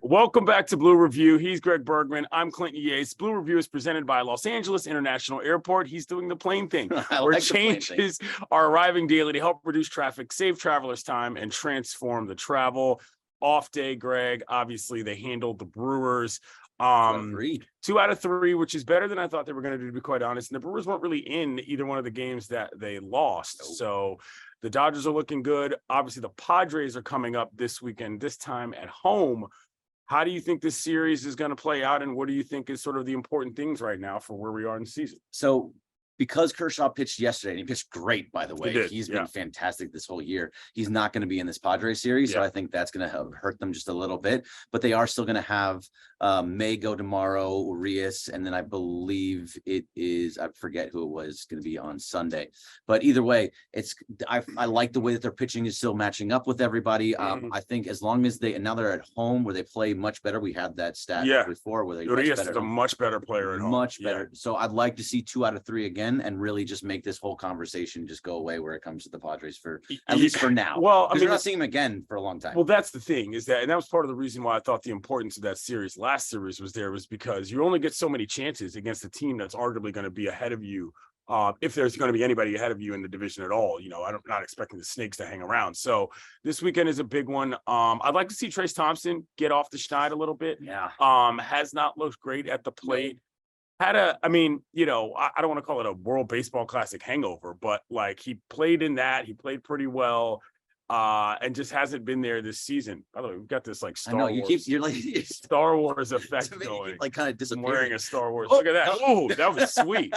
Welcome back to Blue Review. He's Greg Bergman. I'm Clinton Yates. Blue Review is presented by Los Angeles International Airport. He's doing the plane thing, where changes are arriving daily to help reduce traffic, save travelers time, and transform the travel. Off day, Greg. Obviously, they handled the Brewers. 2 out of 3, which is better than I thought they were going to do, to be quite honest. And the Brewers weren't really in either one of the games that they lost. Nope. So the Dodgers are looking good. Obviously, the Padres are coming up this weekend, this time at home. How do you think this series is going to play out, and what do you think is sort of the important things right now for where we are in the season? So because Kershaw pitched yesterday, and he pitched great, by the way, he's been fantastic this whole year. He's not going to be in this Padres series, so I think that's going to hurt them just a little bit. But they are still going to have May go tomorrow, Urias, and then I believe it is, I forget who it was, going to be on Sunday. But either way, I like the way that their pitching is still matching up with everybody. I think as long as and now they're at home where they play much better. We had that stat before where they Urias is a much better player at home. Much better. So I'd like to see 2 out of 3 again, and really just make this whole conversation just go away where it comes to the Padres at least for now. Well, I mean, we're not seeing them again for a long time. Well, that's the thing, is that, and that was part of the reason why I thought the importance of that series, last series, was because you only get so many chances against a team that's arguably going to be ahead of you. If there's going to be anybody ahead of you in the division at all, I'm not expecting the Snakes to hang around. So this weekend is a big one. I'd like to see Trayce Thompson get off the schneid a little bit. Yeah. Has not looked great at the plate. I don't want to call it a World Baseball Classic hangover, but like he played in that, he played pretty well, and just hasn't been there this season. By the way, we've got this like Star Wars. Star Wars effect going. Like kind of disappearing. Wearing a Star Wars. Look at that! Oh, that was sweet.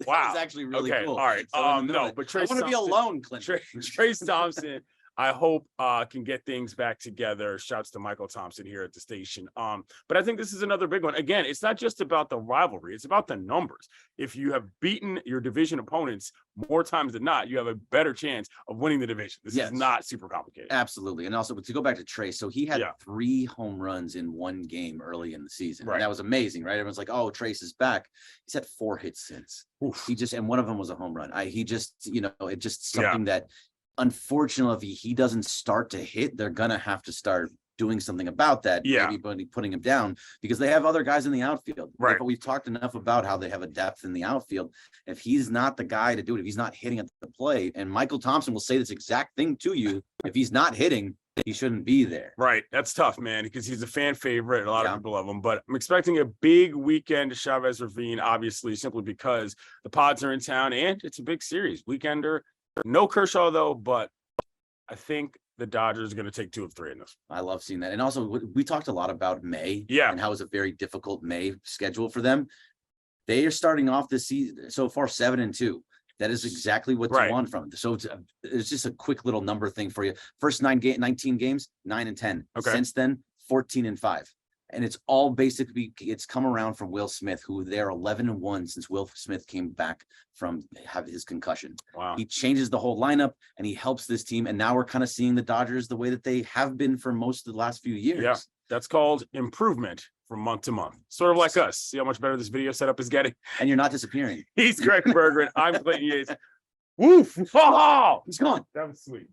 Wow, that's actually really cool. All right. No, but Trayce, I want to be alone, Clinton. Trayce Thompson, I hope can get things back together. Shouts to Michael Thompson here at the station. But I think this is another big one. Again, it's not just about the rivalry, it's about the numbers. If you have beaten your division opponents more times than not, you have a better chance of winning the division. This is not super complicated. Absolutely. And also, to go back to Trayce, so he had 3 home runs in 1 game early in the season. Right. And that was amazing, right? Everyone's like, oh, Trayce is back. He's had 4 hits since. Oof. And one of them was a home run. It's just something that, unfortunately, if he doesn't start to hit, they're gonna have to start doing something about that. Maybe putting him down, because they have other guys in the outfield. Right. But we've talked enough about how they have a depth in the outfield. If he's not the guy to do it, if he's not hitting at the plate, and Michael Thompson will say this exact thing to you, if he's not hitting, he shouldn't be there. Right. That's tough, man, because he's a fan favorite. A lot of people love him, but I'm expecting a big weekend to Chavez Ravine, obviously, simply because the Pods are in town and it's a big series. Weekender. No Kershaw, though, but I think the Dodgers are going to take 2 of 3 in this. I love seeing that. And also, we talked a lot about May and how it's a very difficult May schedule for them. They are starting off this season so far 7-2. That is exactly what you want from it. So it's just a quick little number thing for you. First 19 games, 9-10. Okay. Since then, 14-5. And it's all basically, it's come around from Will Smith, who they're 11-1 since Will Smith came back from having his concussion. Wow. He changes the whole lineup and he helps this team. And now we're kind of seeing the Dodgers the way that they have been for most of the last few years. Yeah, that's called improvement from month to month. Sort of like us. See how much better this video setup is getting? And you're not disappearing. He's Greg Bergman. I'm Clayton Yates. Woof! Oh, he's gone. That was sweet.